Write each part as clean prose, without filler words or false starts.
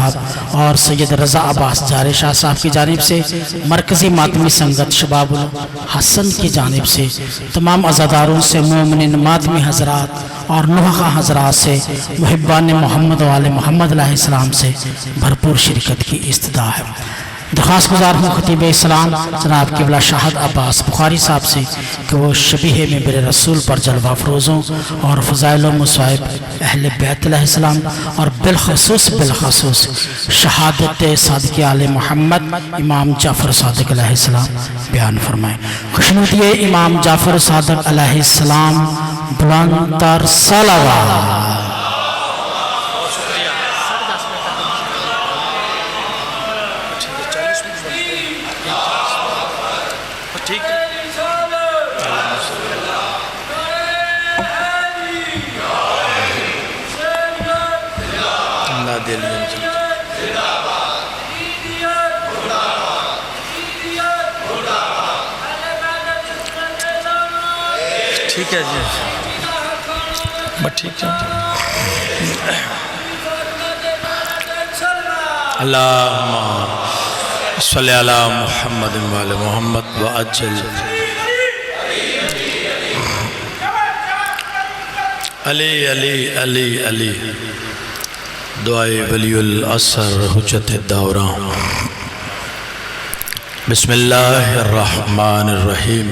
साहब और सैयद रज़ा अब्बास जारे शाह साहब की जानिब से, मरकज़ी मातमी संगत शबाबुल हसन की जानिब से, तमाम अज़ादारों से, मोमिनीन मातमी हज़रात और नुहक़ा हज़रात से, मुहिब्बान मोहम्मद वाले मोहम्मद अलैहिस्सलाम से भरपूर शिरकत की इस्तदा है। दरख्वास्त गुजार हूँ खतीब इस्लाम जनाब क़िबला शाहद अब्बास बुखारी साहब से कि वो शबीह में मेरे रसूल पर जलवा अफरोज़ों और फ़ज़ाइल मसाइब अहले बैत अलैहिस्सलाम और बिलख़सूस शहादत सादिक़ आले मोहम्मद इमाम जाफ़र सादिक़ अलैहिस्सलाम बयान फरमाएँ। खुशनुदी इमाम जाफ़र सादिक़ अलैहिस्सलाम बुलंद तर सलावत। ठीक है जी, बस ठीक है। अल्लाहुम्मा सल्ली अला मुहम्मद व आले मुहम्मद व अज्जल अली अली अली अली दुआए वलीउल असर हुज्जत दौरा। बिस्मिल्लाहिर रहमानिर रहीम।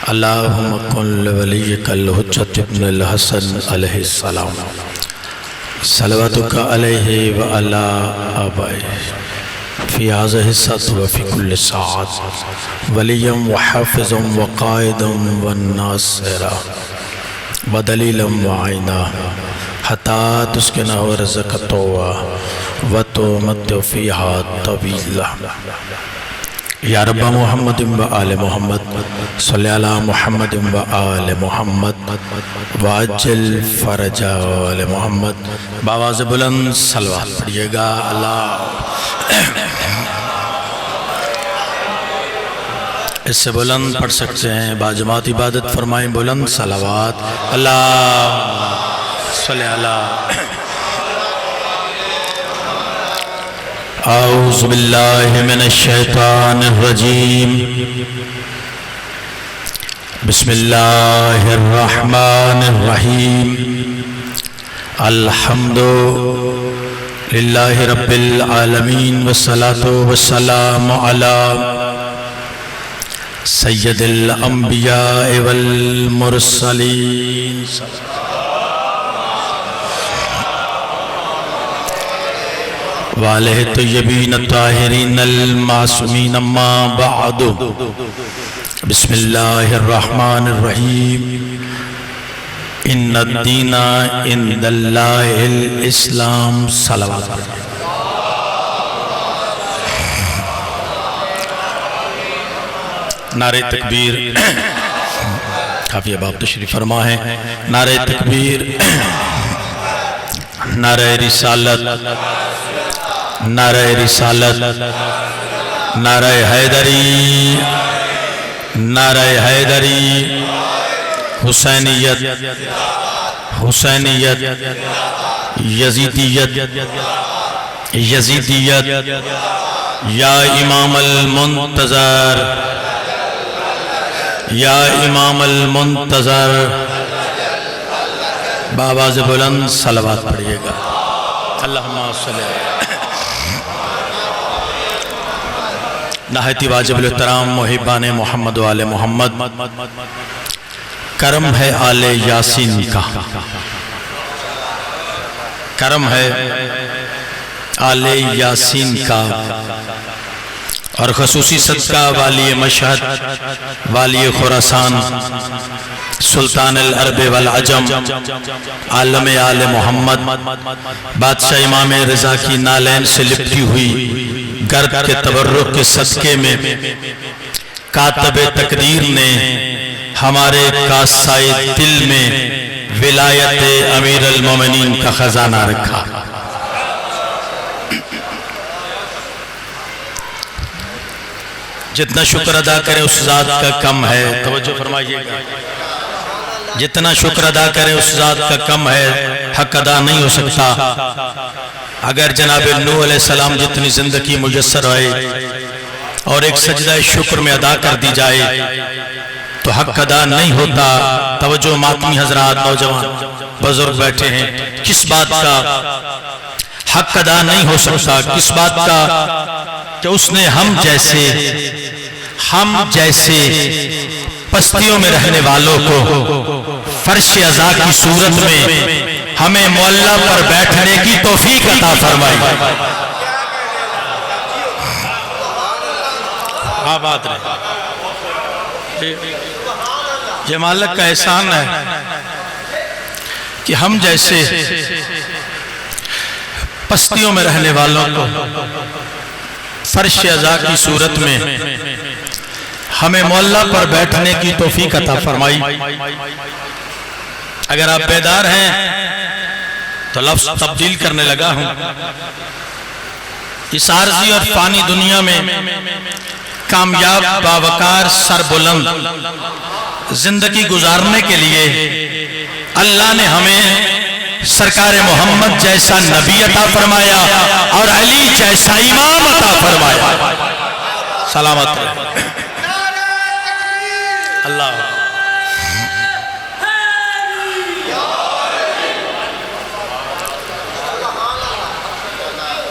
अल्लाहुम्मा कुल वलियकल हुज्जत इब्नुल हसन अलैहिस्सलाम सलवातुका अलैहि व अला आबाई फ़ी हाज़िहि सअत व फ़ी कुल्लि सअत वलिय्यम व हाफ़िज़म व क़ाइदम व नासिरा व दलीलम व आइना हत्ता तुस्किना व रज़क़तवा व तुमत्तु फ़ीहा तवीला। या रब्ब मोहम्मद व आले मोहम्मद सल्ली अला मुहम्मद व आले मोहम्मद व अज्जिल फ़रजा आले मोहम्मद। बावाज़ बुलंद सलवात पढ़िएगा। अल्लाह इससे बुलंद पढ़ सकते हैं, बाजमात इबादत फरमाएं बुलंद सलावात। अल्लाह सल्ली अला। औज़ु बिल्लाहि मिनश शैतानिर रजीम। बिस्मिल्लाहिर रहमानिर रहीम। अल्हम्दु लिल्लाहि रब्बिल आलमीन वस्सलातु वस्सलामु अला सय्यदिल अंबिया वल मुरसलीन वालेहि तय्यबीन ताहिरीन अल मासूमीन अम्मा बअदु। बिस्मिल्लाहिर रहमानिर रहीम। इन्नद्दीना इंदल्लाहिल इस्लाम। सलावत। नारे तकबीर। काफी अब आप तशरीफ फरमा है। नारे तकबीर, नारे रिसालत, नारे रिसालत, नारे हैदरी, नारे हैदरी, हुसैनियत, हुसैनियत, यजीदियत, यजीदियत। या इमाम अल मुंतज़र, या इमाम अल मुंतज़र। बावाज़ बुलंद सलवात पढ़िएगा। अल्लाहुम्मा सल्ली। नहायती वाजिबुल एहतराम मुहिब्बान मोहम्मद वाले मोहम्मद, करम है आले यासीन का, करम है आले यासीन का और खसूसी सदका वाली मशहद, वाली खुरासान, सुल्तान अल अरब वल अजम, आलम आले मोहम्मद, बादशाह इमाम रज़ा की नालैन से लिपटी हुई गर्द के तबर्रुक के सदके में कातबे तकदीर ने हमारे कासाए दिल में विलायत अमीर अल मोमिनीन का खजाना रखा। जितना शुक्र अदा करें उस ज़ात का कम है। तवज्जो फरमाइएगा। जितना शुक्र अदा करें उस ज़ात का कम है, हक अदा नहीं हो सकता। अगर जनाब नूह अलैहिस्सलाम जितनी जिंदगी मुयस्सर आए और एक सजदा शुक्र में अदा कर दी जाए तो हक अदा नहीं होता। तवज्जो मातमी हजरात, नौजवान बुजुर्ग बैठे हैं, किस बात का हक अदा नहीं हो सकता? किस बात का कि उसने हम जैसे पस्तियों में रहने वालों को फर्श अज़ा की सूरत में हमें मुअल्ला पर बैठने की तौफीक अता फरमाई। हाँ बात रहे, ये मालिक का एहसान है कि हम जैसे पस्तियों में रहने वालों को फर्श अज़ा की सूरत में हमें मुअल्ला पर बैठने की तौफीक अता फरमाई। अगर आप बेदार हैं तो लफ्ज़ तब्दील करने लगा हूं। इस आरज़ी और फानी दुनिया में कामयाब, बावकार, सरबुलंद जिंदगी गुजारने के लिए अल्लाह ने हमें सरकार मोहम्मद जैसा नबी अता फरमाया और अली जैसा इमाम अता फरमाया। सलामत रहे अल्लाह।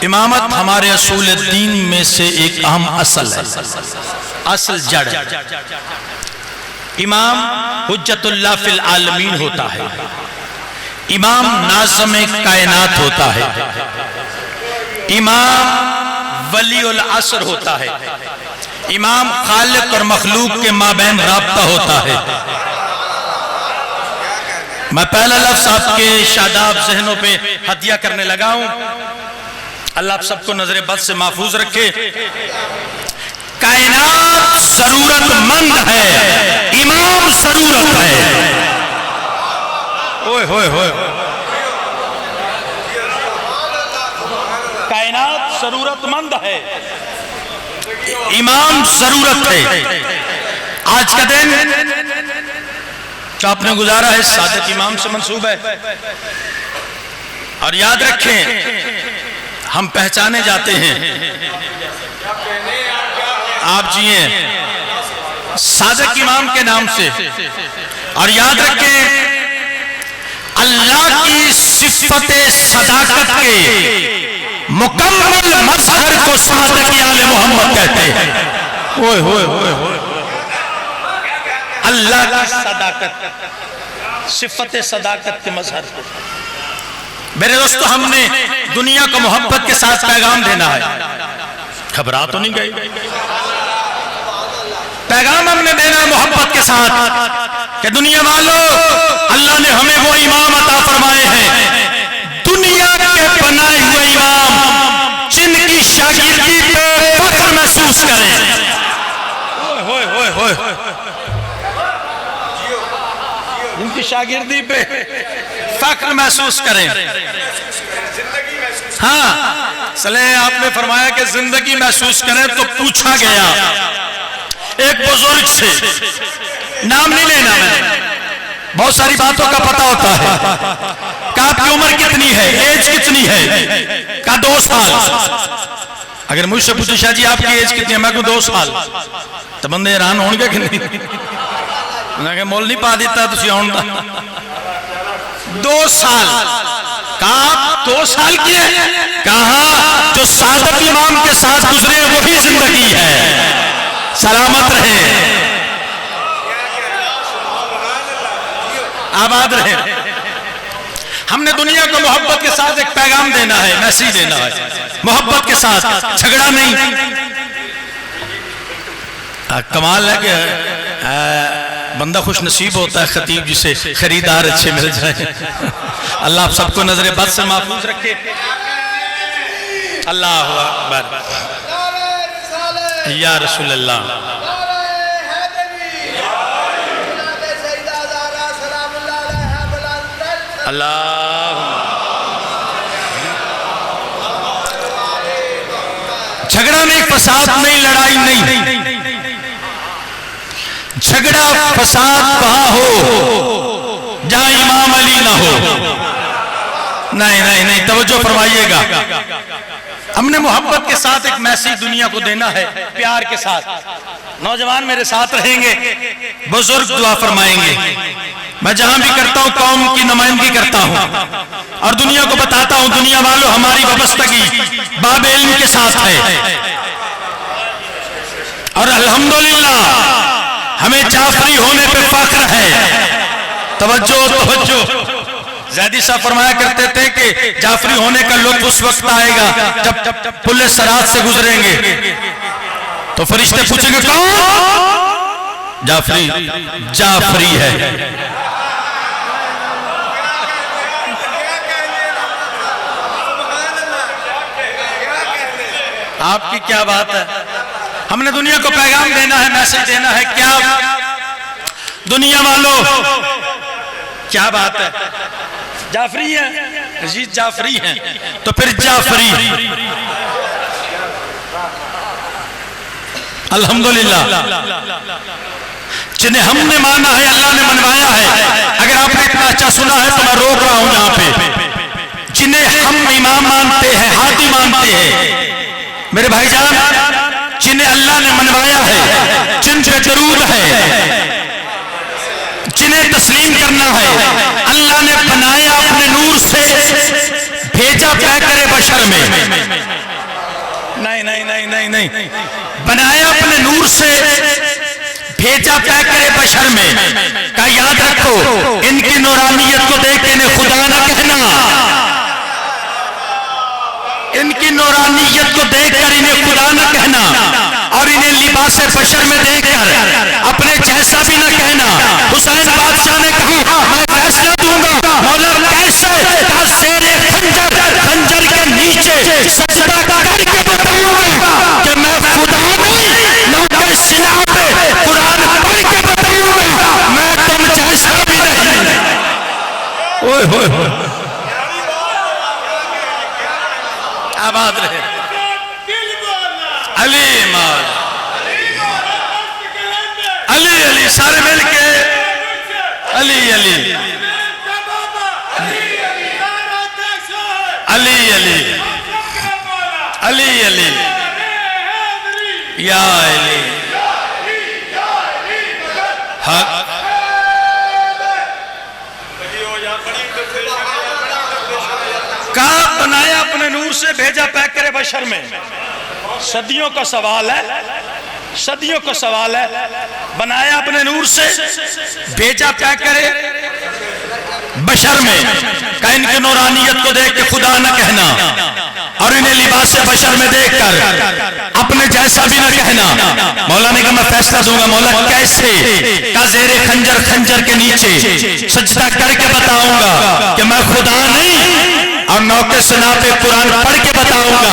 इमामत हमारे असूल दीन में से एक अहम असल है, असल जड़। इमाम हुज्जतुल्लाह फिल आलमीन होता है, इमाम नाज़िम कायनात होता है, इमाम वलीउल असर होता है, इमाम खालिक और मखलूक के माबैन राब्ता होता है। मैं पहला लफ्ज़ आपके शादाब ज़हनों पे हदिया करने लगा हूं। अल्लाह आप सबको नजर बद से महफूज रखे। कायनात जरूरतमंद है, इमाम जरूरत है। ओए होए होए, कायनात जरूरतमंद है, इमाम जरूरत है। आज का दिन जो आपने गुजारा है सादिक इमाम से मंसूब है। और याद रखें, हम पहचाने जाते हैं, आप जिए सादिक इमाम के नाम से। और याद रखें, अल्लाह की सिफ़ते सदाकत के मुकम्मल मज़हर को सादिक आले मोहम्मद कहते हैं। ओए होए होए होए, अल्लाह की सदाकत, सिफ़ते सदाकत के मज़हर को। मेरे दोस्तों, हमने दुनिया को मोहब्बत के साथ पैगाम देना है। घबरा तो नहीं गई? पैगाम हमने देना है मोहब्बत के साथ कि दुनिया वालों, अल्लाह ने हमें वो इमाम अता फरमाए हैं, दुनिया के बनाए हुए इमाम, जिनकी शागिर्दी पे फख्र महसूस करें। होए होए होए, जिनकी शागिर्दी पे फख्र महसूस करें। हाँ, सले आपने फरमाया कि जिंदगी महसूस करें, तो पूछा गया एक बुजुर्ग से, नाम नहीं लेना मैंने, बहुत सारी बातों का पता होता है। कि आपकी उम्र कितनी है, एज कितनी है? का 2 साल। अगर मुझसे पूछे शाह जी आपकी एज कितनी है, मैं कहूं 2 साल, तो बंदे हैरान होंगे कि नहीं? उन्हें मोल नहीं पा देता तुसी आउण दा। 2 साल कहा, 2 साल की है? कहा जो सादिक इमाम के साथ गुजरे वही जिंदगी है। सलामत रहे, आबाद रहे। हमने दुनिया को मोहब्बत के साथ एक पैगाम देना है, मैसेज देना है, मोहब्बत के साथ, झगड़ा नहीं। कमाल है कि बंदा खुश नसीब होता है खतीब जिसे खरीदार अच्छे मिल जाए। अल्लाह आप सबको नजर बद से महफूज रखे। अल्लाह अकबर, या रसूल अल्लाह। अल्लाह, झगड़ा नहीं, फसाद नहीं, लड़ाई नहीं। झगड़ा फसाद वहां हो जहां इमाम अली ना हो, नहीं नहीं नहीं, तवज्जो फरमाइएगा। हमने मोहब्बत के साथ एक मैसेज दुनिया को देना है, प्यार के साथ। नौजवान मेरे साथ रहेंगे, बुजुर्ग दुआ फरमाएंगे। मैं जहां भी करता हूं कौम की नुमाइंदगी करता हूं और दुनिया को बताता हूं, दुनिया वालों हमारी वाबस्तगी बाबे इल्म के साथ है और अल्हम्दुलिल्लाह हमें जाफरी होने पे फख्र है। तवज्जो तवज्जो। ज़ैदी साहब फरमाया करते थे कि जाफरी होने का लुत्फ उस वक्त आएगा जब पुलिस सरात से गुजरेंगे तो फरिश्ते पूछेंगे कौन? जाफरी। जाफरी है। आपकी क्या बात है? हमने दुनिया को पैगाम देना है, मैसेज देना है। क्या दुनिया वालों, क्या बात है? जाफरी है, रशीद जाफरी हैं, तो फिर जाफरी। अल्हम्दुलिल्लाह जिन्हें हमने माना है, अल्लाह ने मनवाया है। अगर आपने इतना अच्छा सुना है तो मैं रोक रहा हूं यहां पे। जिन्हें हम इमाम मानते हैं, हादी मानते हैं, मेरे भाईजान, जिन्हें अल्लाह ने मनवाया है, जिन पे दरूद है, जिन्हें तस्लीम करना है, अल्लाह ने बनाया अपने नूर से, भेजा पैकर बशर में। नहीं नहीं नहीं नहीं नहीं, बनाया अपने नूर से, भेजा पैकर बशर में। का याद रखो, इनकी नूरानियत को देख के इन्हें खुदा ना कहना, इनकी नूरानियत को देखकर इन्हें खुदा न कहना और इन्हें लिबास बशर में देखकर अपने जैसा भी न कहना। हुसैन बादशाह ने कहा मैं फैसला दूंगा, मौला कैसे? खंजर के नीचे सजदा करके बताऊंगा कि मैं खुदा नहीं, नौके सिना पे कुरान पढ़ के बताऊंगा मैं तुम जैसा भी नहीं। ओए होए होए, आबाद रहे। अली माल, अली अली, सारे मिल के अली अली अली अली अली अली या अली हक। कहा बनाया अपने नूर से, भेजा पैकर बशर में। सदियों का सवाल है, सदियों का सवाल है। बनाया अपने नूर से, भेजा पैकर बशर में। का इनकी नूरानियत को देख के खुदा न कहना और इन्हें लिबास बशर में देखकर अपने जैसा भी न कहना। मौला ने कहा मैं फैसला दूंगा। मौला कैसे? का ज़ेरे खंजर, खंजर के नीचे सजदा करके बताऊंगा कि मैं खुदा नहीं और नौके सुना पे कुरान पढ़ के बताऊंगा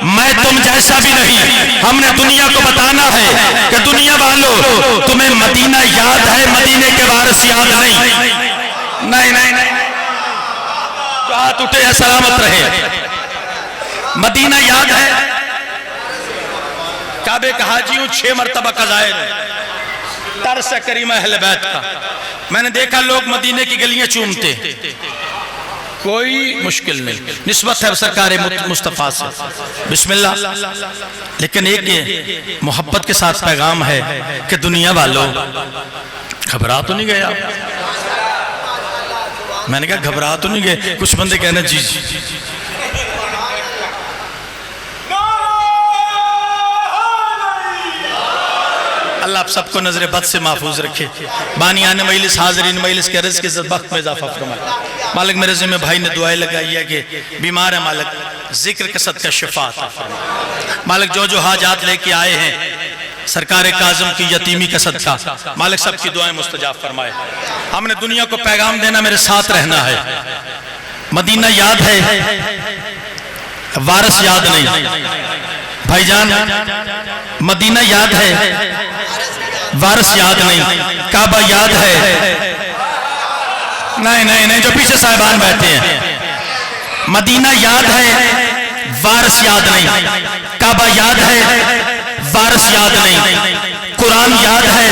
मैं तुम जैसा भी नहीं। हमने दुनिया को बताना है कि दुनिया वालों तुम्हें मदीना याद है, मदीने के वारिस याद नहीं। नहीं नहीं नहीं, जो हाथ उठे हैं सलामत रहे। मदीना याद है, काबे का हाजी हूं 6 मरतबा कज़ायर, तरस करीमा अहले बैत का। मैंने देखा लोग मदीने की गलियां चूमते, कोई मुश्किल नहीं, निस्बत है सरकार मुस्तफ़ा से, बिस्मिल्लाह। लेकिन एक ये मोहब्बत के साथ पैगाम है कि दुनिया वालों घबरा तो नहीं गया। मैंने कहा घबरा तो नहीं गए? कुछ बंदे कहना जी जी। अल्लाह आप सबको नजर बद से महफूज रखे। बानियान मजलिस, हाज़रीन मजलिस के रिज़्क़ के वक्त में इजाफा फरमाए। मालिक मेरे ज़िम्मे भाई ने दुआएं लगाई है कि बीमार है, मालिक जिक्र के सदका शिफा अता फरमाए। मालिक जो जो हाजात लेके आए हैं सरकार काज़म की यतीमी का सदका, मालिक सबकी दुआएं मुस्तजाब फरमाए। हमने दुनिया को पैगाम देना, मेरे साथ रहना है। मदीना याद है, वारिस याद नहीं। भाईजान मदीना याद है, वारिस याद नहीं। काबा याद है, नहीं नहीं नहीं, जो पीछे साहिबान बैठे हैं। मदीना याद है, वारिस याद नहीं। काबा याद है, वारिस याद नहीं। कुरान याद है,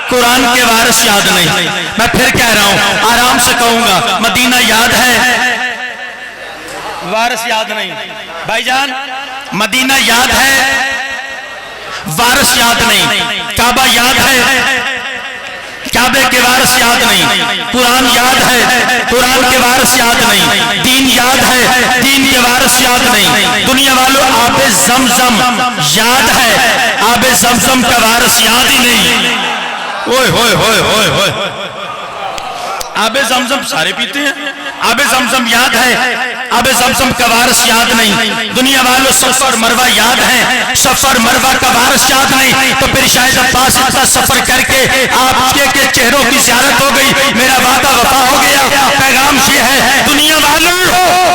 कुरान के वारिस याद नहीं। मैं फिर कह रहा हूं, आराम से कहूंगा, मदीना याद है, वारिस याद नहीं। भाईजान, मदीना याद है, वारिस याद नहीं। काबा याद है, काबे के वारिस याद नहीं। कुरान याद है, कुरान के वारिस याद नहीं। दीन याद है, दीन के वारिस याद नहीं। दुनिया वालों, आबे ज़मज़म याद है, आबे ज़मज़म का वारिस याद ही नहीं। ओए होए होए होए होए, आबे ज़मज़म सारे पीते हैं, आबे ज़मज़म याद है, आबे ज़मज़म का वारिस याद नहीं। दुनिया वालों, सफर मरवा याद है, सफर मरवा का वारिस याद नहीं। तो फिर शायद अब्बास इतना सफर करके आपके के चेहरों की ज़ियारत हो गई, मेरा वादा वफा हो गया। पैगाम ये है, दुनिया वालों,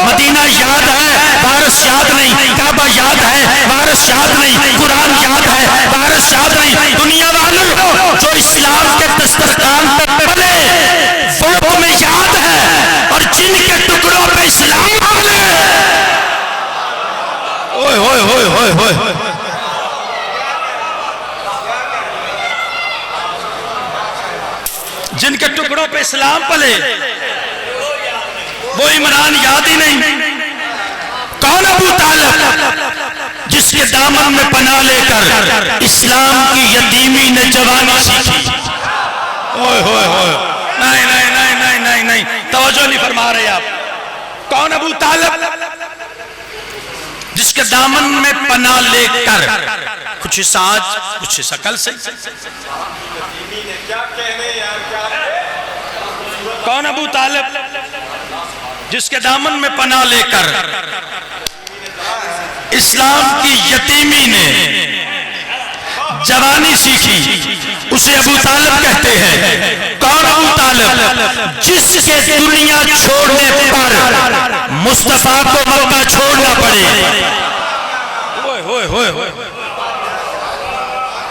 मदीना याद है, वारिस याद नहीं। काबा याद है, वारिस याद नहीं। कुरान याद है, वारिस याद नहीं। दुनिया वालों, जो इस्लाम के दस्तरखान पे पले वो तुम्हें याद है, और जिनके टुकड़ों पे इस्लाम पले, ओए होए होए होए होए, जिनके टुकड़ों पे इस्लाम पले वो इमरान याद ही नहीं। कौन अबू तालिब, जिसके दामन में पनाह लेकर इस्लाम की यतीमी ने जवानी सीखी। ओए होए होए, नहीं नहीं नहीं नहीं नहीं नहीं, तवज्जो नहीं फरमा रहे आप। कौन अबू तालिब, जिसके दामन में पनाह लेकर, कुछ हिस्सा आज कुछ हिस्सा कल से। कौन अबू तालिब, जिसके दामन में पनाह लेकर इस्लाम की यतीमी ने जवानी सीखी, उसे अबू तालिब कहते हैं। कौन अबू तालिब, जिसके दुनिया छोड़ने पर मुस्तफा को मक्का छोड़ना पड़े, ओए होए होए होए,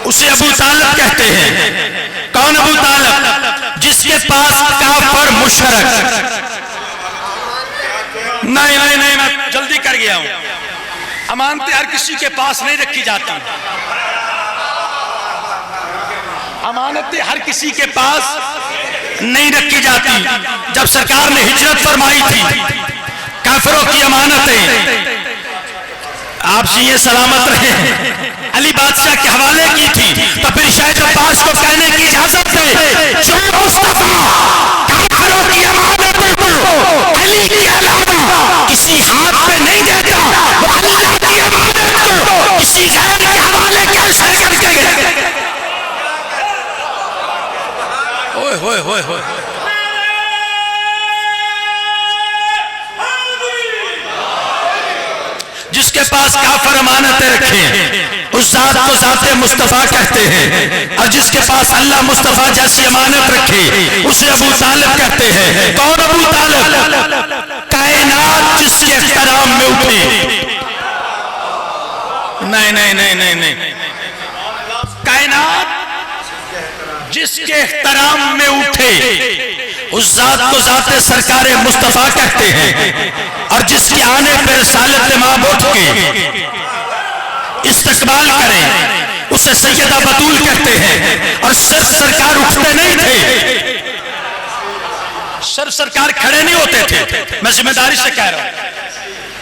उसे अबू तालिब कहते हैं। कौन अबू तालिब, जिसके पास काफर मुशरक, नहीं नहीं नहीं, मैं जल्दी कर गया हूं, अमानतें हर किसी के पास नहीं रखी जाती, अमानतें हर किसी के पास नहीं रखी जाती। जब सरकार ने हिजरत फरमाई थी, काफिरों की अमानतें आप ये सलामत रहे अली बादशाह के हवाले की थी, तो फिर शायद अब्बास को कहने की इजाजत दे, जो मुस्तफा काफिरों की अमानतों को अली के अलावा किसी हाथ पे नहीं देता, वो अल्लाह की अमानत को किसी गैर के हवाले कैसे करके गए। ओए होए होए होए, जिसके पास काफिर अमानतें रखे उस जात को जाते मुस्तफा कहते हैं, और जिसके पास अल्लाह मुस्तफा जैसी अमानत रखे उसे अबू तालिब कहते हैं। कौन अबू तालिब, कायनात जिसके एहतराम में उठे, नहीं नहीं नहीं नहीं नहीं, कायनात जिसके एहतराम में उठे उस जात को जाते सरकारे मुस्तफा कहते हैं, और जिसके आने पर रिसालत इमाम उठ के इस्तकबाल करें उसे सैयदा बतूल कहते हैं। और सिर्फ सरकार उठते नहीं थे, सिर्फ सरकार खड़े नहीं होते थे, मैं जिम्मेदारी से कह रहा हूं,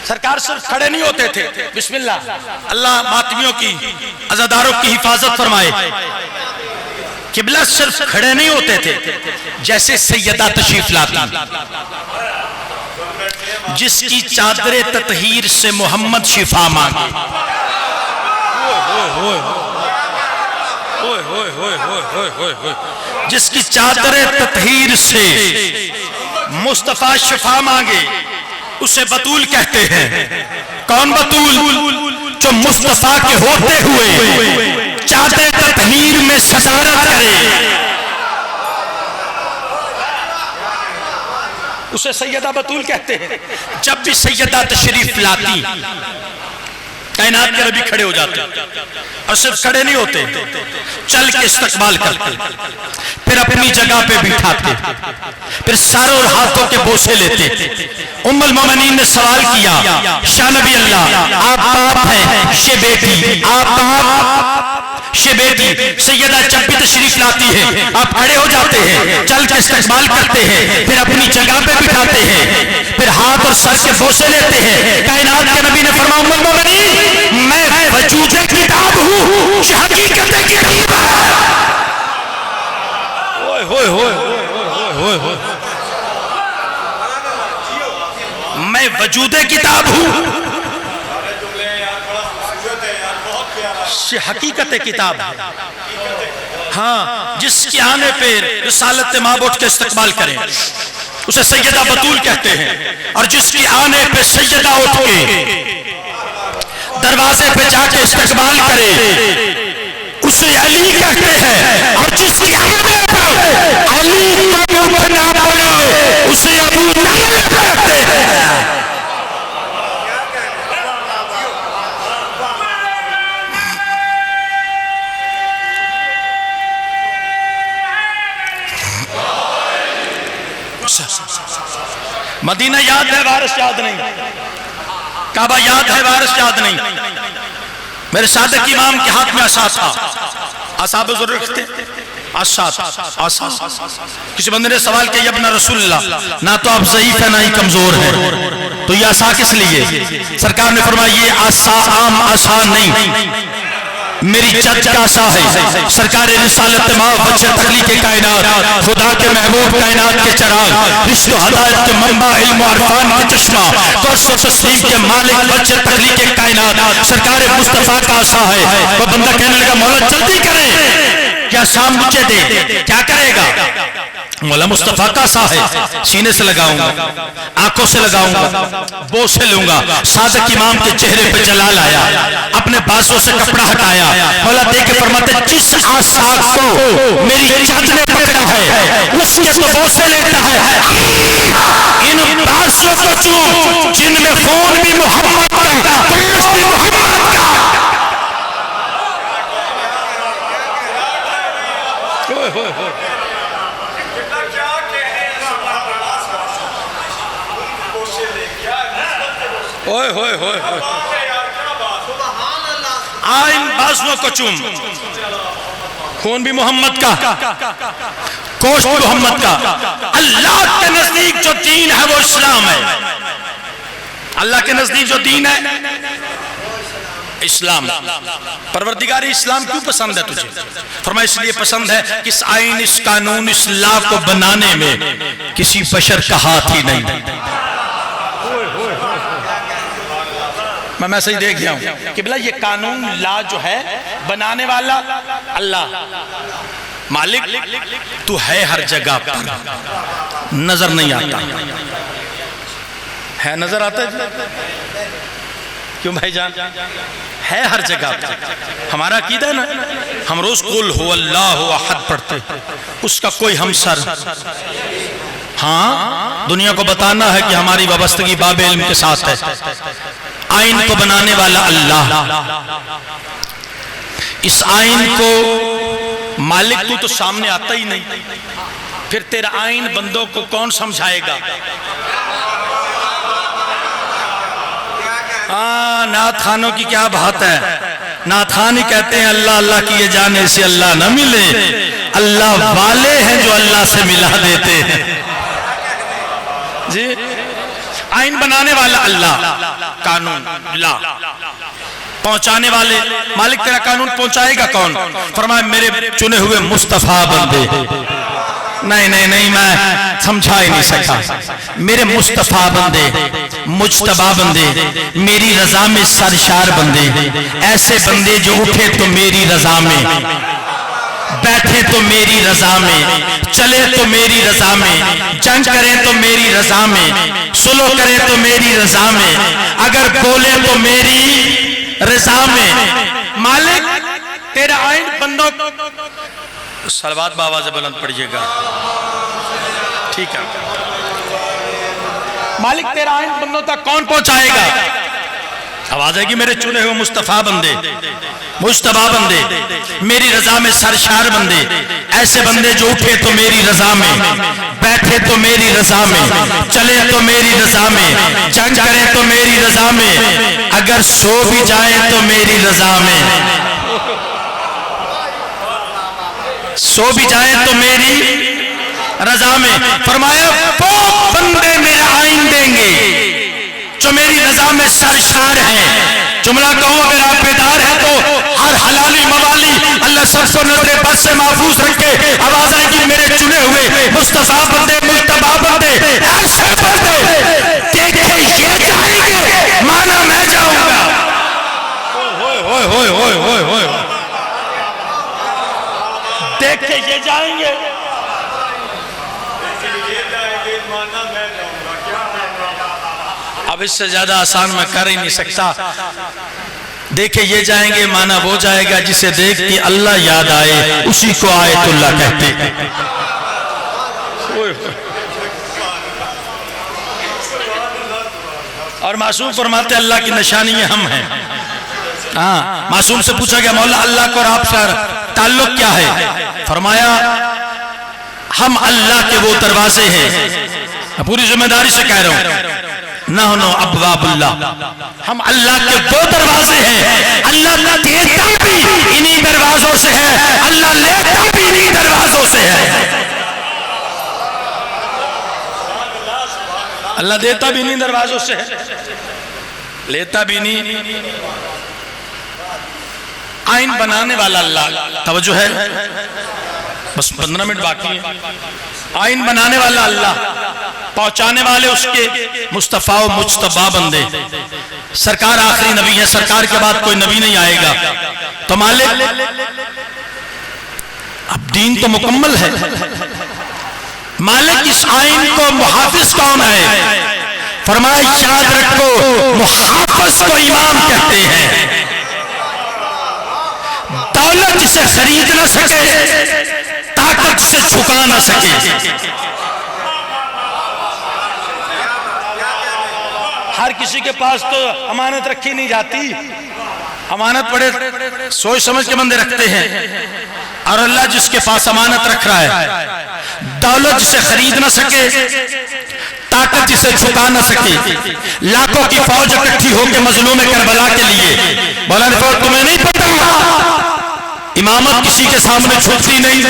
सरकार सिर्फ खड़े नहीं होते थे। बिस्मिल्लाह, अल्लाह मातमियों की अज़ादारों की हिफाजत फरमाए। किबला सिर्फ खड़े नहीं होते थे, जैसे सैयदा तशरीफ लाती, जिसकी चादरे ततहीर से मोहम्मद शिफा मांगे, जिसकी चादरे ततहीर से मुस्तफा शिफा मांगे उसे बतूल कहते हैं। कौन बतूल, जो मुस्तफा के होते हुए चादरे ततहीर में सदारत करे उसे सैयदा बतूल कहते हैं। जब भी सैयदा तशरीफ लाती कायनात के नबी खड़े हो जाते, और सिर्फ खड़े नहीं होते, चल के इस्तकबाल करते, फिर अपनी जगह पे बिठाते, फिर सारों हाथों के बोसे लेते। उम्मुल मोमिनीन ने सवाल किया, शाह नबी अल्लाह, आप बाप हैं, ये बेटी, आप बाप ये बेटी सैयदा जब भी तशरीफ लाती है आप खड़े हो जाते हैं, चल के इस्तकबाल करते हैं, फिर अपनी जगह पे बिठाते हैं, फिर हाथ और सर के बोसे लेते हैं। कायनात के नबी ने फरमाया उम्मुल मोमिनीन मैं वजूद किताब हूँ, हकीकत किताब है। ओए होए होए होए होए, मैं वजूद किताब हूँ, हकीकत किताब है। हाँ, जिसके आने पे रिसालत माबूद के इस्तकबाल करें उसे सैयदा बतूल कहते हैं, और जिसके आने पे सैयदा उठ के दरवाजे पे जाके इस्तकबाल करे उसे अली कहते हैं, और जिसके आने पे अली का मुंह ना बोले उसे अबू तालिब कहते हैं। मदीना याद है, वारिस याद नहीं, काबा याद है, वारिस याद नहीं। मेरे सादिक इमाम के हाथ में आसा था, आसा बुजुर्ग रखते आसा। किसी बंदे ने सवाल किया इब्न रसूलुल्लाह, ना तो आप ज़ईफ है ना ही कमजोर है, तो ये आसा किस लिए? सरकार ने फरमाया ये आसा आम आसा नहीं, मेरी जज का आसा है। सरकार रिसालत माँ बच्चे तखलीक के कायनात, खुदा के महबूब कायनात के चराग, रिश्तो हदायत के मंबा इल्म और इरफान के चश्मा, कर्श और तस्लीम के मालिक बच्चे तखलीक के कायनात, सरकार मुस्तफा का आसा है। वो बंदा कहने लगा मौला जल्दी करें, क्या शाम मुझे दे, क्या करेगा? मौला मुस्तफा का सा है, सीने से लगाऊंगा, आंखों से लगाऊंगा, बो से लूंगा। सादिक इमाम के चेहरे पे जलाल आया, अपने बाजों से कपड़ा हटाया, मौला देख के फरमाते जिस आसा को मेरी चाँद ने पकड़ा है उसके तो बो से लेता है, इन बाजों को चूम जिनमें खून भी मोहम्मद का, गोश्त भी मोहम्मद का। ओए होए होए, आइन बाजुओं को चूम, खून भी मोहम्मद का, गोश्त भी मोहम्मद का। अल्लाह के नजदीक जो दीन है वो इस्लाम है। अल्लाह के नजदीक जो दीन है इस्लाम। परवरदिगार इस्लाम क्यों पसंद है तुझे? फरमाया इसलिए पसंद है कि इस आइन, इस कानून, इस लॉ को बनाने में किसी बशर का हाथ ही नहीं। मैं मैसेज देख गया हूं कि भला ये कानून ला जो है बनाने वाला अल्लाह मालिक, तू है हर जगह पर, नजर नहीं आता है? नजर आता है क्यों भाईजान? है हर जगह पर। हमारा अकीदा है ना, हम रोज कुल हो अल्लाह अहद पढ़ते, उसका कोई हमसर। हाँ, दुनिया को बताना है कि हमारी वाबस्तगी बाबे इल्म के साथ है। आइन को बनाने वाला अल्लाह, इस आइन को मालिक तू तो सामने आता ही नहीं, फिर तेरा आइन बंदों को कौन समझाएगा? नाथ खानों की क्या बात है, नाथ खान ही कहते हैं अल्लाह अल्लाह किए जाने से अल्लाह न मिले, अल्लाह वाले हैं जो अल्लाह से मिला देते हैं जी। आइन बनाने वाला अल्लाह, कानून ला पहुंचाने वाले मालिक, तेरा कानून पहुंचाएगा कौन? फरमाया मेरे चुने हुए मुस्तफा बंदे। नहीं नहीं नहीं, मैं समझा ही नहीं सका। मेरे मुस्तफा बंदे, मुज्तबा बंदे, मेरी रजा में सरशार बंदे, ऐसे बंदे जो उठे तो मेरी रजा में, बैठे तो मेरी रजा में, चले तो मेरी रजा में, जंग करें तो मेरी रजा में, सुलो करें तो मेरी रजा में, अगर बोले तो मेरी रजा में। मालिक तेरा आइन बंदों, सलवात बाबा से बुलंद पड़िएगा, ठीक है? मालिक तेरा आइन बंदों तक कौन पहुंचाएगा? आवाज है कि मेरे चुने हुए मुस्तफा बंदे, मुस्तबा बंदे, मेरी रजा में सरशार बंदे, ऐसे बंदे जो उठे तो मेरी रजा में, बैठे तो मेरी रजा में, चले तो मेरी रजा में, जंग करे तो मेरी रजा में, अगर सो भी जाए तो मेरी रजा में। सो भी जाए तो मेरी रजा में। फरमाया वो बंदे मेरा आइन देंगे जो मेरी रजा में सरशार हैं। जुमला कहो अगर आप बेदार हैं तो हर हलाली मवाली अल्लाह सबको नजरे बद से महफूज रखे। आवाज आएगी मेरे चुने हुए मुस्तफा बंदे मुज्तबा बंदे ऐसे बंदे देखे ये जाएंगे माना मैं जाऊंगा। होए होए होए होए होए देखे ये जाएंगे अब इससे ज्यादा आसान मैं कर ही नहीं सकता। देखे ये जाएंगे माना वो जाएगा जिसे देख के अल्लाह याद आए उसी को आयतुल्लाह कहते। और मासूम फरमाते अल्लाह की निशानी हम हैं। हाँ, मासूम से पूछा गया मौला अल्लाह को और आपका ताल्लुक क्या है? फरमाया हम अल्लाह के वो दरवाजे हैं। पूरी जिम्मेदारी से कह रहा हूं नहनु अब्वाबुल्लाह, हम अल्लाह के वो दरवाजे हैं। अल्लाह देता भी इन्हीं दरवाजों से है, अल्लाह लेता भी इन्हीं दरवाजों से है। अल्लाह देता भी इन्हीं दरवाजों से है, लेता भी नहीं। आइन बनाने वाला अल्लाह, तवज्जो है, बस 15 मिनट बाकी है। आइन बनाने वाला अल्लाह, पहुंचाने वाले उसके मुस्तफा व मुज्तबा बंदे। सरकार आखिरी नबी है, सरकार के बाद कोई नबी नहीं आएगा। तो मालिक अब दीन तो मुकम्मल है, मालिक इस आइन को मुहाफिज कौन है? फरमाया याद रखो मुहाफिज को इमाम कहते हैं। दौलत जिसे खरीद ना सके, ताकत जिसे झुका ना सके। हर किसी के पास तो अमानत रखी नहीं जाती, अमानत बड़े सोच समझ के बंदे रखते हैं। और अल्लाह जिसके पास अमानत रख रहा है, दौलत जिसे खरीद ना सके, ताकत जिसे झुका ना सके। लाखों की फौज इकट्ठी होकर मजलूम करबला के लिए बोला तुम्हें नहीं पता इमामत किसी के सामने झुकती नहीं।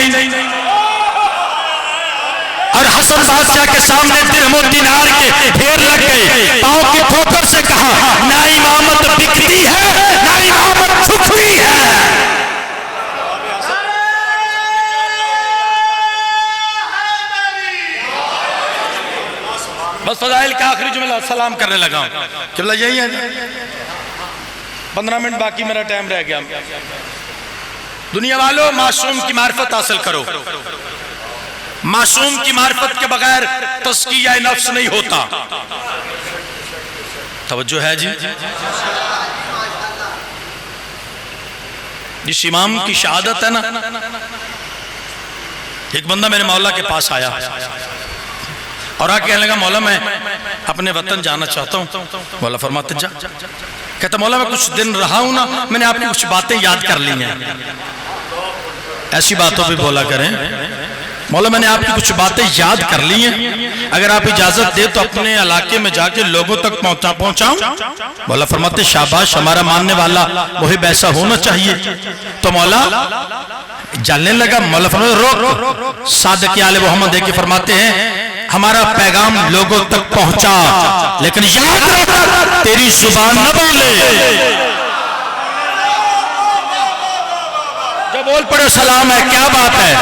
और हसन बादशाह के सामने दिरहम दिनार के ढेर लग गए, पांव की ठोकर से कहा ना इमामत बिकती है ना इमामत झुकती है। बस फजाइल का आखिरी जुमला सलाम करने लगा हूं। चलो यही है, 15 मिनट बाकी मेरा टाइम रह गया। दुनिया वालों मासूम की मार्फत हासिल करो। मासूम की मार्फत के बगैर तस्किया नफ्स नहीं होता। तवज्जो है जी। जिस इमाम की शहादत है ना, एक बंदा मेरे मौला के पास आया और आके कहने लगा मौला मैं अपने वतन जाना चाहता हूँ। मौला फरमाते जा। कहता मौला मैं कुछ दिन रहा हूं ना, मैंने आपकी कुछ बातें याद कर ली हैं। ऐसी बातों पे बोला करें मौला मैंने आपकी कुछ बातें याद कर ली हैं, अगर आप इजाजत दे तो अपने इलाके में जाके लोगों तक पहुंचाऊं। मौला फरमाते शाबाश, हमारा मानने वाला वही वैसा होना चाहिए। तो मौला जानने लगा। मौला फरमाते रोक। सादिक आले मोहम्मद देके फरमाते हैं हमारा पैगाम लोगों तक पहुंचा, लेकिन याद रख तेरी जुबान न बोले। जो बोल पड़े सलाम है, क्या बात है?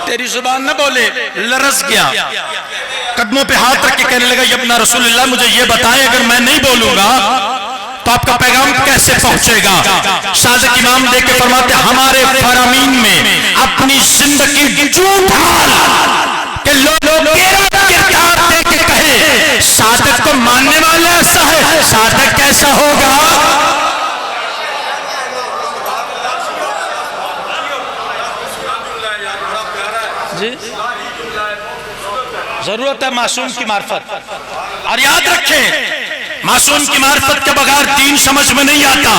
तेरी जुबान न बोले। लरस गया, कदमों पे हाथ रख के कहने लगा यब्ना रसूलुल्लाह मुझे ये बताएं अगर मैं नहीं बोलूंगा तो आपका पैगाम कैसे पहुंचेगा? सादिक इमाम देख के फरमाते हमारे फरामीन में अपनी जिंदगी झूठ के लोग तेरा किरदार देख के कहे सादिक को मानने वाला ऐसा है, सादिक कैसा होगा? जी जरूरत है मासूम की मार्फत। और याद रखें मासूम की मार्फत के बगैर दीन समझ में नहीं आता।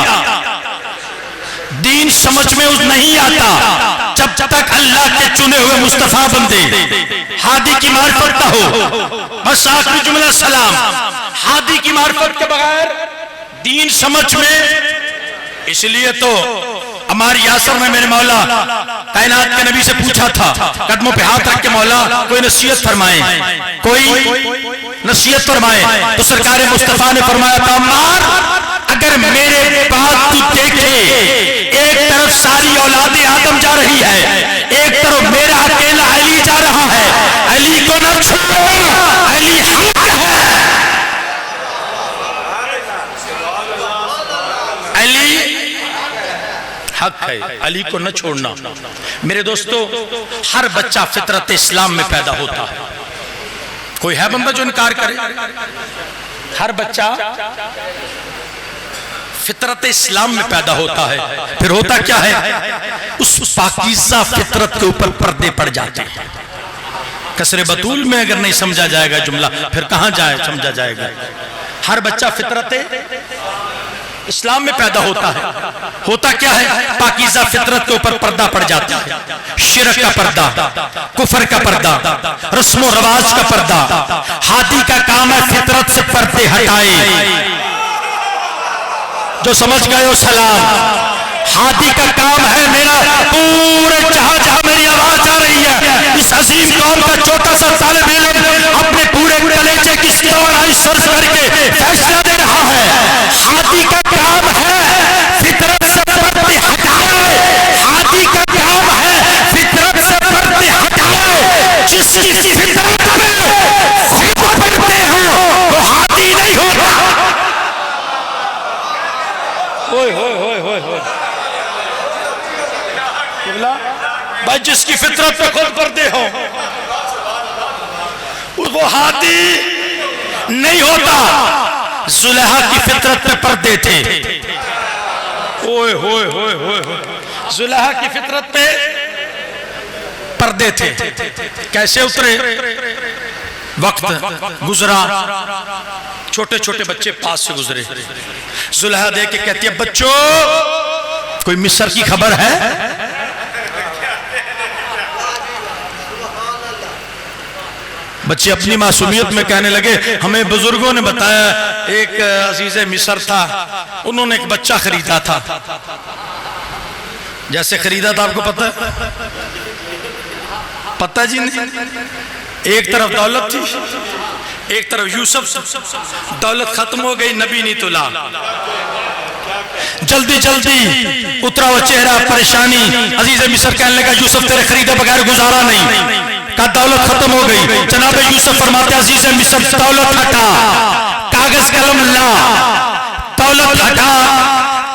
दीन समझ में नहीं आता जब तक अल्लाह के चुने हुए मुस्तफा बंदे हादी की मार्फत ना हो। बस आखिरी जुमला सलाम। हादी की मार्फत के बगैर दीन समझ में। इसलिए तो हमारी यासर में मेरे मौला कायनात के नबी से पूछा था, कदमों पे हाथ रख के मौला कोई नसीहत फरमाए, कोई नसीहत फरमाए। तो सरकार मुस्तफा ने फरमाया था, अम्मार अगर मेरे पास तू देखे, एक तरफ सारी औलादे आदम जा रही है, एक तरफ मेरा अकेला अली जा रहा है, अली को न छोड़ो, अली हक है, अली हक है, अली को न छोड़ना। मेरे दोस्तों, हर बच्चा फितरत इस्लाम में पैदा होता है। कोई है बंदा जो इनकार करे? हर बच्चा फितरत इस्लाम में पैदा होता है। फिर होता क्या है, उस पाकीज़ा फितरत के ऊपर पर्दे पड़ जाते हैं। कसरे बतूल में अगर नहीं समझा जाएगा जुमला, फिर कहां जाए समझा जाएगा। हर बच्चा फितरत इस्लाम में पैदा होता है। होता क्या है, पाकीज़ा फितरत के ऊपर पर्दा पड़ जाता है। शिरक का पर्दा, कुफर का पर्दा, रस्मो रवाज का पर्दा। हादी का काम है फितरत से पर्दे हटाए। जो समझ गए हो सलाम। हादी का काम है मेरा पूरे जहां जहां मेरी आवाज आ रही है, इस अजीम कौम का छोटा सा तालिब इल्म अपने पूरे कलेजे की तोड़ाई सर्च करके फैसला दे रहा है। हादी का काम है फितरत से पर्दे हटाए। हादी का काम है फितरत से पर्दे हटाए। जिसकी फितरत में खुद पड़ते हो वो हादी नहीं होता। भाई जिसकी फितरत पे खुद पर्दे हो वो हादी नहीं होता। जुलेहा की फितरत पे पर्दे थे। ओए होए होए होए, जुलेहा की फितरत पे पर्दे थे। कैसे उतरे? वक्त गुजरा, छोटे छोटे बच्चे पास से गुजरे। जुलेहा देख के कहती है, बच्चों कोई मिस्र की खबर है? बच्चे अपनी मासूमियत में कहने लगे, हमें बुजुर्गों ने बताया एक अजीज मिस्र था, उन्होंने एक बच्चा खरीदा था। जैसे खरीदा था आपको पता है? पता जी नहीं। एक तरफ दौलत थी, एक तरफ यूसुफ। दौलत खत्म हो गई, नबी नहीं तुला। जल्दी जल्दी उतरा वो चेहरा, परेशानी। अजीज मिस्र कहने लगा, यूसुफ तेरे खरीदे बगैर गुजारा नहीं। का दौलत खत्म हो गई। जनाब यूसुफ फरमाते, अजीज मिस्र दौलत हटा, कागज कलम ला। दौलत हटा,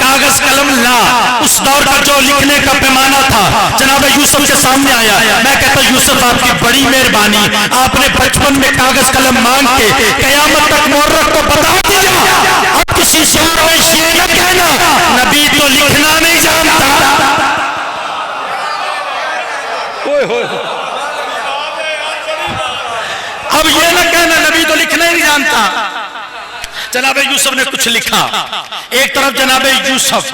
कागज कलम ला। उस दौर का जो लिखने का पैमाना था जनाब यूसुफ के सामने आया। मैं कहता यूसुफ आपकी बड़ी मेहरबानी, आपने बचपन में कागज कलम मांग के कयामत तक मुहर्रक को बता दिया। अब किसी शोर में ये न कहना नबी तो लिखना नहीं जानता। अब ये न कहना नबी तो लिखना ही नहीं जानता। जनाब यूसुफ ने कुछ लिखा। एक तरफ जनाब यूसुफ,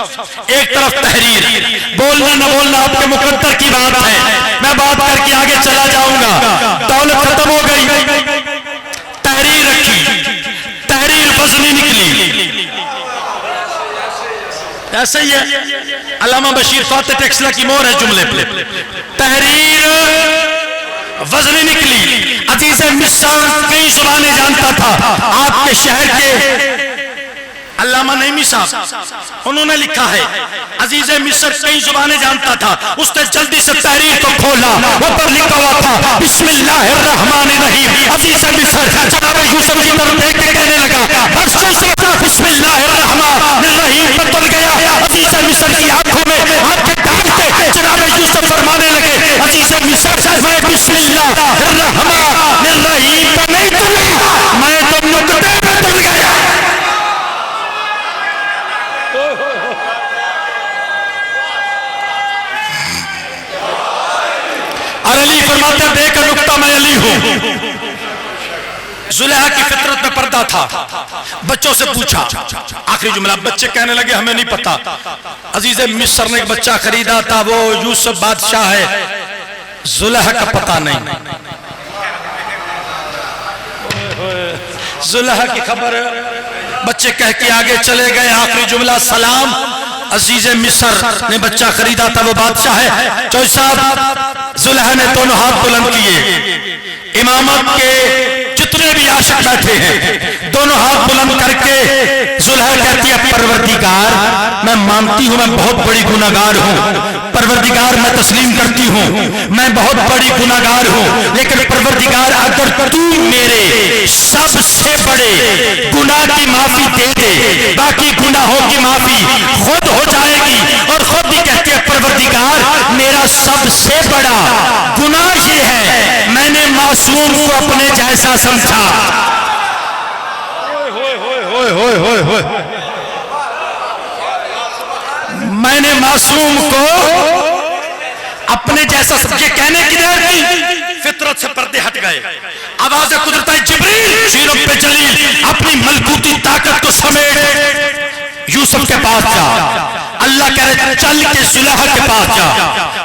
एक तरफ तहरीर। बोलना न बोलना आपके मुकद्दर की बात है, मैं बात करके आगे चला जाऊंगा। दौलत खत्म हो गई, तहरीर रखी, तहरीर वज़नी निकली। ऐसा ही है, अल्लामा बशीर फाते टेक्सला की मोहर है जुमले पे। तहरीर वज़नी निकली। अजीज मिस्र कई जुबानें जानता था। आपके शहर के अल्लामा नईमी साहब, उन्होंने लिखा है अजीज मिस्र कई जुबानें जानता था। उसने जल्दी से तहरीर को खोला, ऊपर लिखा हुआ था बिस्मिल्लाहिर्रहमानिर्रहीम। अजीज मिस्र जनाब यूसुफ की तरफ देख के कहने लगा, बिस्मिल्लाहिर्रहमानिर्रहीम पर तुल गया। अजीज मिस्र की आंखों में आंखें डालते जनाब यूसुफ फरमाने लगे, अजीज मिस्र मैं बिस्मिल्लाहिर्रहमानिर्रहीम पर नहीं तुला, मैं तो नुक्ते पे तुल गया। और अली फरमाते देखकर नुक्ता मैं अली हूं। जुलेहा की फितरत में पर्दा था। बच्चों से पूछा, आखिरी जुमला, बच्चे कहने लगे हमें नहीं पता। अजीज मिस्र ने एक बच्चा खरीदा था, वो यूसुफ बादशाह है, जुलेहा का पता नहीं। जुलेहा की खबर बच्चे कह के आगे चले गए। आखिरी जुमला सलाम। अजीज मिस्र ने बच्चा खरीदा था, वो बादशाह है। चौधरी साहब जुल्हा ने दोनों हाथ बुलंद किए। इमामत के जितने भी आशिक बैठे हैं दोनों हाथ बुलंद करके जुल्हा कहती है, परवरदिगार मैं मानती हूं मैं बहुत बड़ी गुनाहगार हूं। परवरदिगार मैं तस्लीम करती हूं मैं बहुत बड़ी गुनाहगार हूं, लेकिन परवरदिगार अगर तू मेरे सबसे बड़े गुनाह की माफी दे दे, बाकी गुनाहों की माफी खुद हो जाएगी। और खुद ही कहती है, परवरदिगार मेरा सबसे बड़ा गुनाह ये है मैंने मासूम को अपने जैसा समझा। मैंने मासूम को अपने जैसा समझे। कहने की देर थी, फितरत से पर्दे हट गए। आवाज कुदरत जिब्रील शीरों पे जलील अपनी मलकूती ताकत को समेट यूसुफ के पास जा। अल्लाह कह रहे चल के जुल्हा के पास जा।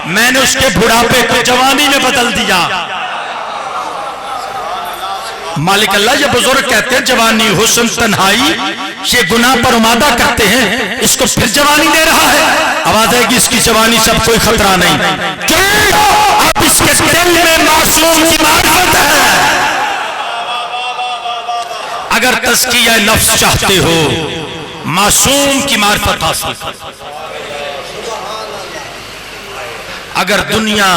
मैंने उसके बुढ़ापे को जवानी में बदल दिया। मालिक अल्लाह ये बुजुर्ग कहते हैं जवानी हुस्न तन्हाई ये गुनाह पर उमादा करते हैं, इसको फिर जवानी दे रहा है। आवाज है कि इसकी जवानी सब कोई खतरा नहीं, क्यों अब इसके दिल में मासूम की मारिफत है। अगर तज़किया नफ्स चाहते हो मासूम की मारिफत हासिल कर। अगर दुनिया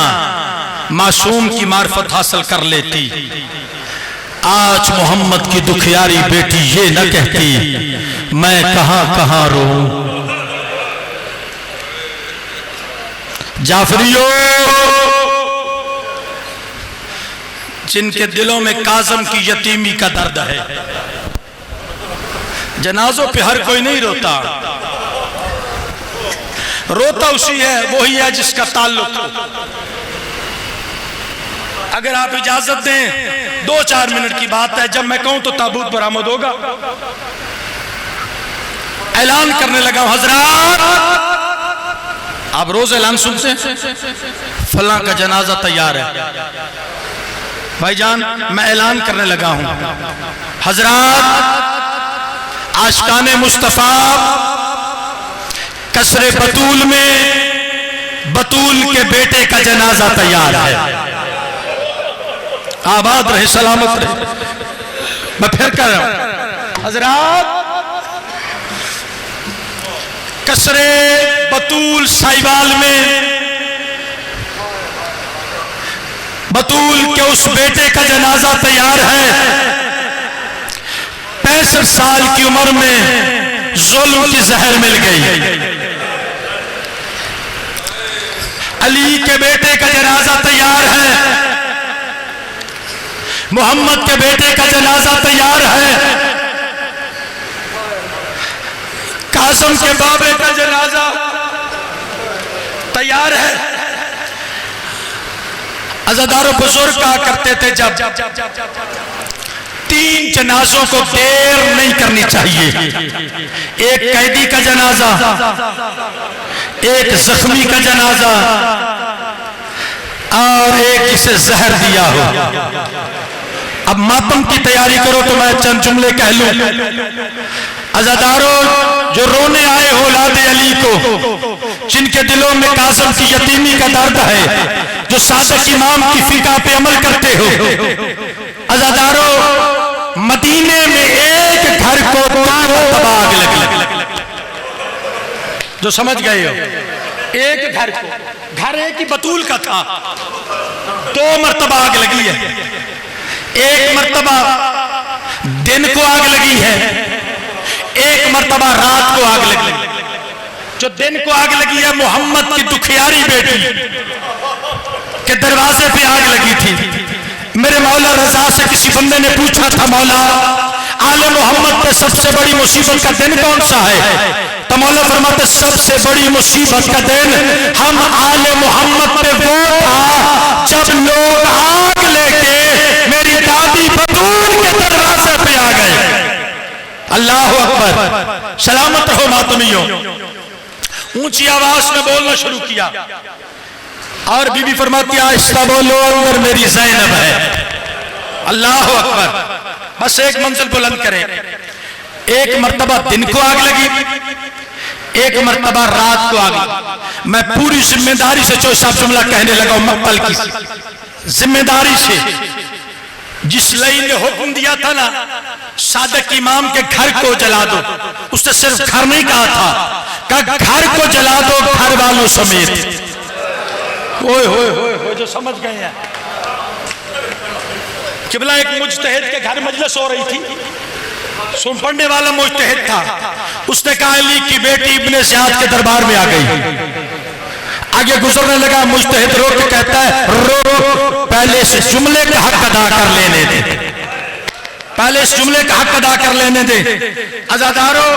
मासूम की मारिफत हासिल कर लेती, आज मोहम्मद की दुखियारी बेटी ये न कहती मैं कहां कहां रोऊं। जाफरियो जिनके दिलों में काज़म की यतीमी का दर्द है, जनाजों पे हर कोई नहीं रोता, रोता उसी है वही है जिसका ताल्लुक। अगर आप इजाजत दें 2-4 मिनट की बात है, जब मैं कहूं तो ताबूत बरामद होगा। ऐलान करने लगा हूं, हजरात आप रोज ऐलान सुनते हैं फलां का जनाजा तैयार है। भाईजान मैं ऐलान करने लगा हूं, हजरात आशिकाने मुस्तफा कसरे बतूल में बतूल के बेटे का जनाजा तैयार है। आबाद रहे सलामत रहे। मैं फिर कह रहा हूं, हजरात कसरे बतूल साहिवाल में बतूल के उस बेटे का जनाजा तैयार है। 65 साल की उम्र में जुल्म की जहर मिल गई। अली के बेटे का जनाजा तैयार है, मोहम्मद के बेटे का जनाजा तैयार है, कासिम के बाबे का जनाजा तैयार है। अज़ादारों बुजुर्ग कहा करते थे जब 3 जनाजों को देर नहीं करनी चाहिए। एक कैदी का जनाजा, एक जख्मी का जनाजा और एक जिसे जहर दिया हो। अब मातम की तैयारी करो तो मैं चंद जुमले कह लूं। अज़ादारों जो रोने आए हो औलाद अली को, जिनके दिलों में कासिम की यतीमी का दर्द है, जो सादिक इमाम की फिका पे अमल करते हो, अज़ादारों मदीने में एक घर को 2 मरतबा आग लगी। जो समझ गए हो, एक घर को, घर एक ही बतूल का था, 2 मरतबा आग लगी है। एक मर्तबा दिन को आग लगी है, एक मर्तबा रात को आग लगी। जो दिन को आग लगी है मोहम्मद की दुखियारी बेटी के दरवाजे पे आग लगी थी। मेरे मौला रजा से किसी बंदे ने पूछा था, मौला आले मोहम्मद पे सबसे बड़ी मुसीबत का दिन कौन सा है? तो मौला फरमाते सबसे बड़ी मुसीबत का दिन हम आले मोहम्मद पे वो था जब लोग आग लेके मेरी दादी बतूल के दरवाजे पे आ गए। अल्लाह अकबर। सलामत रहो मातमियों। ऊंची आवाज में बोलना शुरू किया और बीबी फरमाती आहिस्ता बोलो, अंदर मेरी ज़ैनब है। अल्लाह अकबर। बस एक मंजिल बुलंद करें। एक मर्तबा दिन को आग लगी, एक मर्तबा रात को आग लगी। मैं पूरी जिम्मेदारी से जो साहब जुमला कहने लगा मक्तल की जिम्मेदारी से, जिस लई ने हुक्म दिया था ना सादिक इमाम के घर को जला दो, उसने सिर्फ घर नहीं कहा था, कहा घर को जला दो घर वालों समेत। ओए होए होए होए, जो समझ गए हैं। किबला एक मुजतहिद के घर मजलिस हो रही थी, सुन पढ़ने वाला मुजतहिद था, उसने कहा अली की बेटी इब्ने ज़ियाद के दरबार में आ गई। आगे गुजरने लगा, मुजतहिद रो के कहता है रो, पहले इस जुमले का हक अदा कर लेने दे, पहले इस जुमले का हक अदा कर लेने दे। अज़ादारों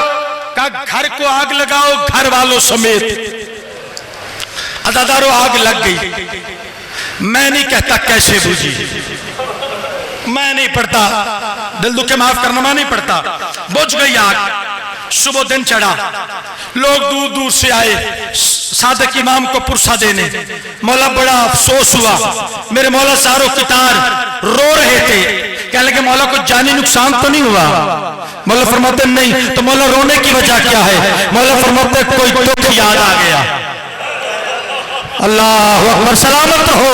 का घर को आग लगाओ घर वालों समेत। अज़ादारों आग लग गई। मैं नहीं कहता कैसे बुझी, मैं नहीं पढ़ता, दिल दुखे माफ करना, मैं नहीं पढ़ता। बुझ गई आग। सुबह दिन चढ़ा, लोग दूर दूर से आए सादिक इमाम को पुरसा देने। मौला बड़ा अफसोस हुआ, मेरे मौला सारों कितार रो रहे थे। कहने लगे मौला को जानी नुकसान तो नहीं हुआ? मौला फरमाते नहीं। तो मौला रोने की वजह क्या है? मौला फरमाते कोई दुख याद आ गया। अल्लाह अकबर, सलामत हो,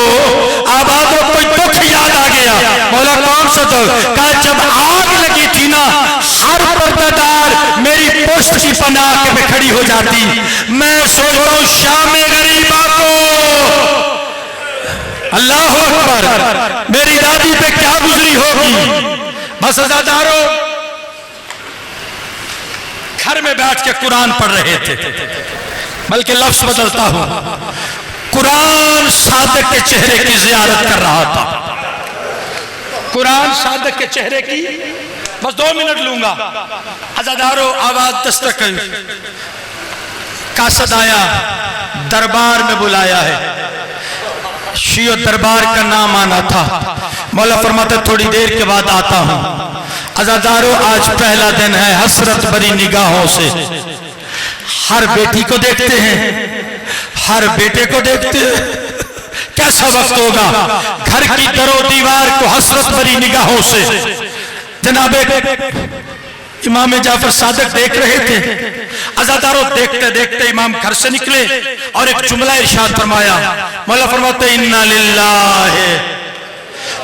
आबाद हो, कोई दुख याद आ गया। मौला कौन सा दुख? कहा जब आग लगी थी ना, हर पर्दादार मेरी पोस्ट की पनाह में खड़ी हो जाती। मैं सोचता हूँ शाम गरीबा को, अल्लाह अकबर, मेरी दादी पे क्या गुजरी होगी। बस अज़ादारों घर में बैठ के कुरान पढ़ रहे थे, बल्कि लफ्ज बदलता हूं, कुरान सादिक के चेहरे की जियारत कर रहा था। कुरान सादिक के चेहरे की, बस 2 मिनट लूंगा। अज़ादारों आवाज दस्तक कासद आया, दरबार में बुलाया है। शियो दरबार का नाम आना था। मौला फरमाते थोड़ी देर के बाद आता हूं। अज़ादारों आज पहला दिन है, हसरत भरी निगाहों से हर बेटी को देखते हैं, हर बेटे को देखते हैं। कैसा वक्त होगा, घर की दरो दीवार को हसरत भरी निगाहों से जनाबे इमाम जाफर सादिक देख रहे थे। अज़ादारों देखते देखते इमाम घर से निकले और एक जुमला इरशाद फरमाया। मौला फरमाते इन्ना लिल्लाहि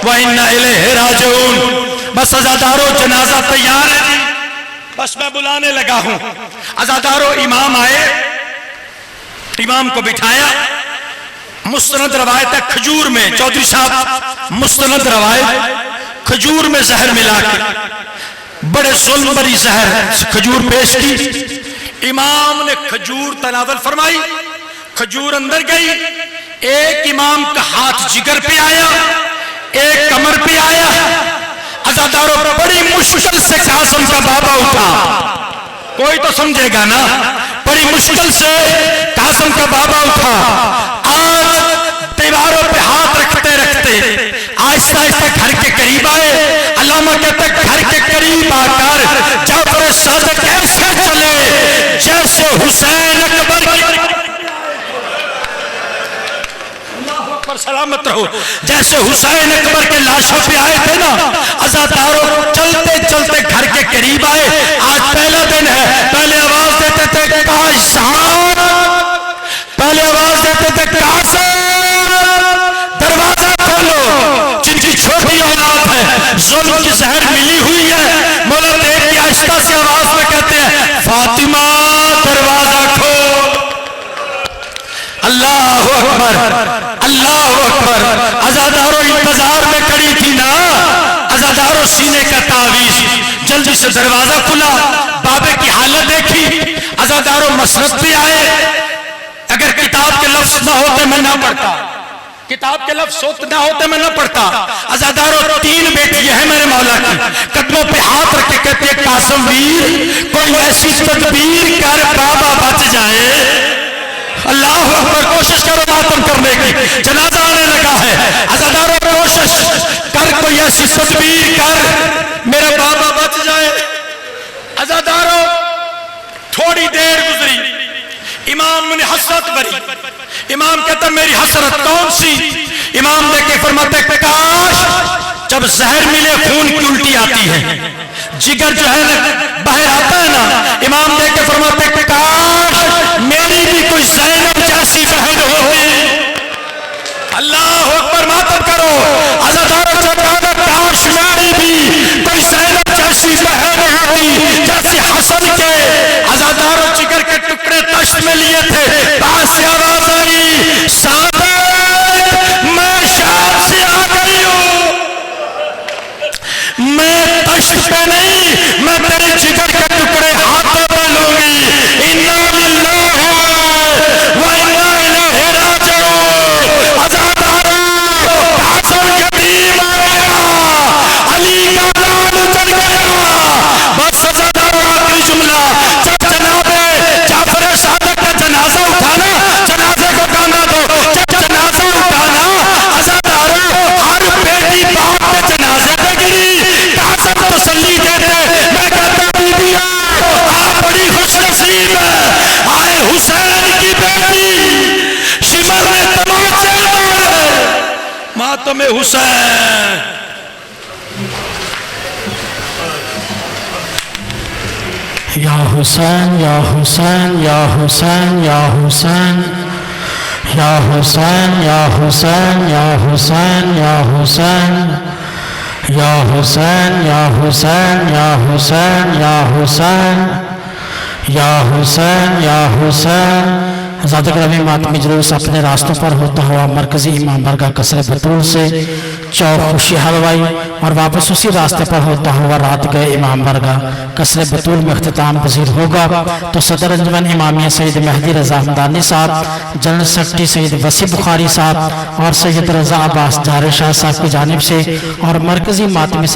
व इन्ना इलैहि राजिऊन। बस अज़ादारों जनाजा तैयार है, बस मैं बुलाने लगा हूं। अज़ादारों इमाम आए, इमाम को बिठाया। मुस्तनद रवायत है खजूर में, चौधरी साहब मुस्तनद रवायत खजूर में जहर मिला के, बड़े जुल्म भरी जहर खजूर पेश की। इमाम ने खजूर तनावल फरमाई, खजूर अंदर गई। एक इमाम का हाथ जिगर पे आया, एक कमर पे आया। अज़ादारों बड़ी मुश्किल से कासिम का बाबा उठा। कोई तो समझेगा ना, बड़ी मुश्किल से कासिम का बाबा उठा। आज दीवारों पे हाथ रखते रखते आहिस्ता आहिस्ता घर के करीब आए। अल्लामा कहते घर के करीब आकर जाफर सादिक ऐसे चले जैसे हुसैन अकबर, पर सलामत रहो, जैसे हुसैन अकबर के लाशों पे आए थे ना। अज़ादारों चलते चलते घर के करीब आए। आज पहला दिन है, पहले आवाज देते थे कासिम, पहले आवाज देते थे कासिम, दरवाजा खोलो। जिनकी छोटी औलाद है, जुल्म की जहर मिली हुई है, मौला देख के आहिस्ता से आवाज में कहते हैं फातिमा दरवाजा खोल। अल्लाह अकबर, अल्लाह अकबर। अज़ादारों इंतजार में खड़ी थी ना। अज़ादारों सीने का तावीज़, जल्दी से दरवाजा खुला, बाबे की हालत देखी। अज़ादारों मसरत पे आए। अगर किताब के लफ्ज ना होते मैं ना पढ़ता, किताब के लफ्ज ना होते मैं ना पढ़ता। अज़ादारों 3 बेटियां हैं मेरे मौला की, कदमों पे हाथ रख के कहते हैं कासिम वीर कोई ऐसी तदबीर कर बाबा बच जाए। अल्लाह अकबर, कोशिश करो मातम करने की, जनाजा आने लगा है। अज़ादारों कोशिश कर, कोई ऐसी तदबीर कर मेरा बाबा बच जाए। अज़ादारों थोड़ी देर गुजरी, इमाम ने हसरत भरी। इमाम कहता मेरी हसरत कौन सी? इमाम देख के फरमाते काश जब जहर मिले खून की उल्टी तसल्ली आती है, जिगर जो है ना बाहर आता है ना, इमाम देख के फरमाते काश मेरी भी कोई ज़ैनब जैसी बहन होती। अल्लाह अकबर, मातम करो। अज़ादारों से कहा काश मेरी भी कोई ज़ैनब जैसी बहन होती जैसे हसन के अज़ादारों जिगर के टुकड़े तश्त में लिए थे। पास से आवाज आई, साबित मैं शाम से आ गई हूं, मैं तश्त पे नहीं, मैं तेरे जिगर के टुकड़े हाथों में लूंगी। इन्ना लिल्लाहि व इन्ना इलैहि राजिऊन। अज़ादारों कासिम यतीम आया, अली का लाल उतर गया। बस अज़ादारों आखिरी जुमला, जब जनाबे जाफर सादिक का जनाजा उठाना, जनाजे को गाना दो, जब जनाजा उठाना अज़ादारों हर बेटी बाप के जनाजे पे गिरी। कासिम तसल्ली देते, मैं कहता बीबिया आप बड़ी खुशनसीब है, आए हुसैन की बेटी शिमर में तमाचे मातम हुसैन। या हुसैन या हुसैन या हुसैन या हुसैन या हुसैन या हुसैन या हुसैन या हुसैन या हुसैन या हुसैन या हुसैन या हुसैन या हुसैन या हुसैन। ज़ात ग्रामी मातमी जुलूस अपने रास्तों पर होता हुआ मरकजी इमाम बारगाह कसरे बतूल से चौक खुशी हलवाई और वापस उसी रास्ते पर होता हुआ रात गए इमाम बारगाह कसरे बतूल में अख्तिताम पजीर होगा। तो सदर अंजमन इमामिया सैयद मेहदी रज़ा हमदानी साहब, जनरल सेक्रेटरी सैयद वसी बुखारी साहब और सैयद रज़ा अब्बास जारे शाह साहब की जानिब से और मरकजी मातमी